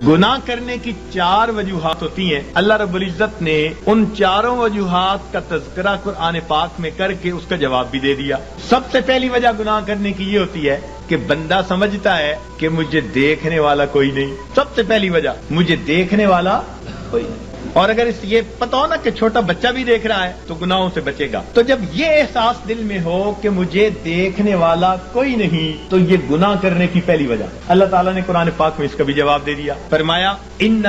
गुनाह करने की 4 वजूहात होती हैं। अल्लाह रब्बुल इज्जत ने उन चारों वजूहात का तज़किरा कुरान पाक में करके उसका जवाब भी दे दिया। सबसे पहली वजह गुनाह करने की ये होती है कि बंदा समझता है कि मुझे देखने वाला कोई नहीं। सबसे पहली वजह, मुझे देखने वाला कोई नहीं। और अगर ये पता हो ना कि छोटा बच्चा भी देख रहा है तो गुनाहों से बचेगा। तो जब ये एहसास दिल में हो कि मुझे देखने वाला कोई नहीं, तो ये गुनाह करने की पहली वजह। अल्लाह ताला ने कुरान पाक में इसका भी जवाब दे दिया। फरमाया इन्न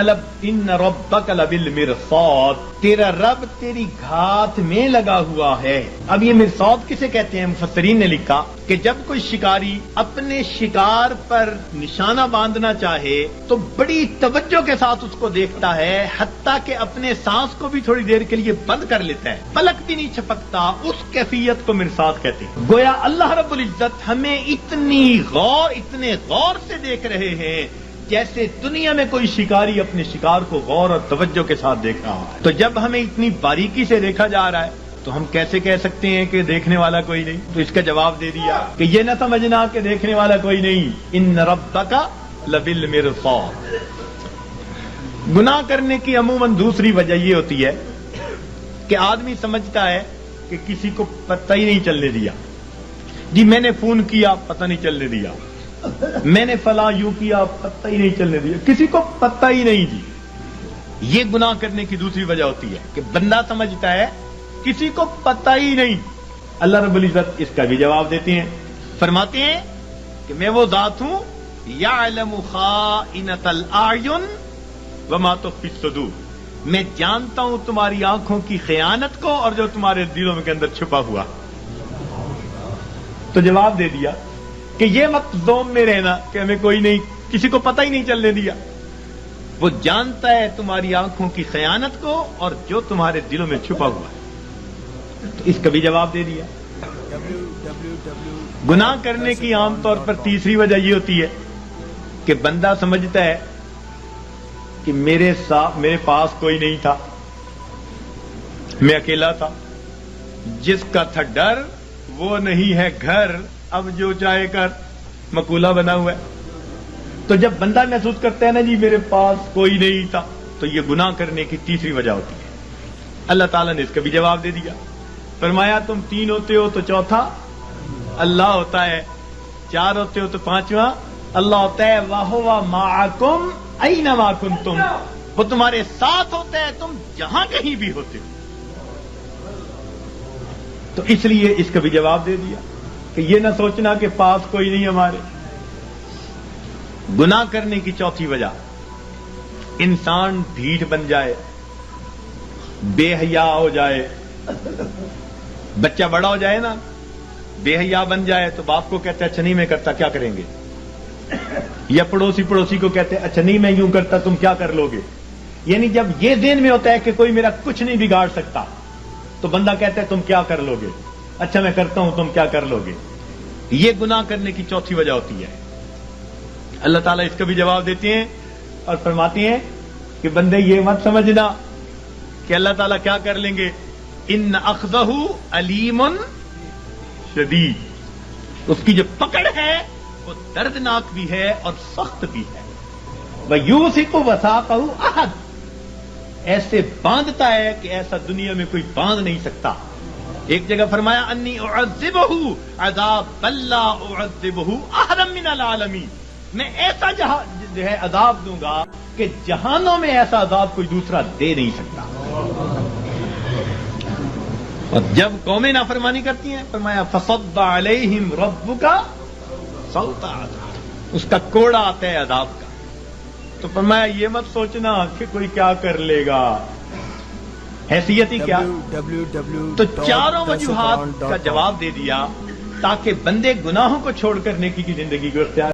रब्बक लबिल मिरसाद, तेरा रब तेरी घात में लगा हुआ है। अब ये मिरसाद किसे कहते हैं? मुफस्सिरीन ने लिखा कि जब कोई शिकारी अपने शिकार पर निशाना बांधना चाहे तो बड़ी तवज्जो के साथ उसको देखता है, हत्ता कि अपने सांस को भी थोड़ी देर के लिए बंद कर लेता है, पलक भी नहीं झपकता। उस कैफियत को मिरसाद कहते हैं। गोया अल्लाह रब्बुल इज्जत हमें इतने गौर से देख रहे हैं जैसे दुनिया में कोई शिकारी अपने शिकार को गौर और तवज्जो के साथ देख रहा है। तो जब हमें इतनी बारीकी से देखा जा रहा है तो हम कैसे कह सकते हैं कि देखने वाला कोई नहीं? तो इसका जवाब दे दिया कि ये न समझना कि देखने वाला कोई नहीं। इन्न रब्बका लबिल मिरसाद। गुनाह करने की अमूमन दूसरी वजह ये होती है कि आदमी समझता है कि किसी को पता ही नहीं चलने दिया। जी मैंने फोन किया, पता नहीं चलने दिया। मैंने फला यूं किया, पता ही नहीं चलने दिया। किसी को पता ही नहीं जी। ये गुनाह करने की दूसरी वजह होती है कि बंदा समझता है किसी को पता ही नहीं। अल्लाह रब्बुल इज्जत इसका भी जवाब देते हैं। फरमाते हैं कि मैं वो जात हूं यअलमु खाइनतल आयुन वमा तुख्फी सुदूर। मैं जानता हूं तुम्हारी आंखों की खयानत को और जो तुम्हारे दिलों के अंदर छुपा हुआ। तो जवाब दे दिया कि ये मत ज़ोम में रहना कि हमें कोई नहीं, किसी को पता ही नहीं चलने दिया। वो जानता है तुम्हारी आंखों की खयानत को और जो तुम्हारे दिलों में छुपा हुआ है। तो इसका भी जवाब दे दिया। गुनाह करने की आमतौर पर तीसरी वजह ये होती है कि बंदा समझता है कि मेरे पास कोई नहीं था, मैं अकेला था। जिसका था डर वो नहीं है घर, अब जो चाहे कर, मकूला बना हुआ है। तो जब बंदा महसूस करता है ना जी मेरे पास कोई नहीं था, तो ये गुनाह करने की तीसरी वजह होती है। अल्लाह ताला ने इसका भी जवाब दे दिया। फरमाया तुम 3 होते हो तो चौथा अल्लाह होता है, 4 होते हो तो 5वां अल्लाह होता है। वाहुवा माअकुम ऐनमा कुंतुम, वो तुम्हारे साथ होता है तुम जहां कहीं भी होते हो। तो इसलिए इसका भी जवाब दे दिया कि ये ना सोचना कि पास कोई नहीं हमारे। गुनाह करने की चौथी वजह, इंसान ढीठ बन जाए, बेहया हो जाए। बच्चा बड़ा हो जाए ना, बेहया बन जाए तो बाप को कहता है अच्छा नहीं मैं करता, क्या करेंगे? या पड़ोसी को कहते हैं अच्छा नहीं मैं यूं करता, तुम क्या कर लोगे? यानी जब ये ज़हन में होता है कि कोई मेरा कुछ नहीं बिगाड़ सकता, तो बंदा कहता है तुम क्या कर लोगे? अच्छा मैं करता हूं, तुम क्या कर लोगे? ये गुनाह करने की चौथी वजह होती है। अल्लाह ताला इसका भी जवाब देते हैं और फरमाते हैं कि बंदे ये मत समझना कि अल्लाह ताला क्या कर लेंगे। इन्न अख्ज़हु अलीमुन शदीद, उसकी जो पकड़ है वो दर्दनाक भी है और सख्त भी है। वयूसिकु वसाक़हु अहद, ऐसे बांधता है कि ऐसा दुनिया में कोई बांध नहीं सकता। एक जगह फरमाया अन्नी उअज़्ज़िबहु अज़ाबन ला उअज़्ज़िबहु अहदम मिनल आलमीन, मैं ऐसा जो है अज़ाब दूंगा कि जहानों में ऐसा अज़ाब कोई दूसरा दे नहीं सकता। और जब कौमें नाफरमानी करती हैं फरमाया फसद्दा अलैहिम रब्बुका सौता अज़ाब, उसका कोड़ा आता है अज़ाब का। तो फरमाया ये मत सोचना कि कोई क्या कर लेगा, हैसियत ही क्या। तो चारों वजूहात का जवाब दे दिया ताकि बंदे गुनाहों को छोड़ कर नेकी की जिंदगी को इख्तियार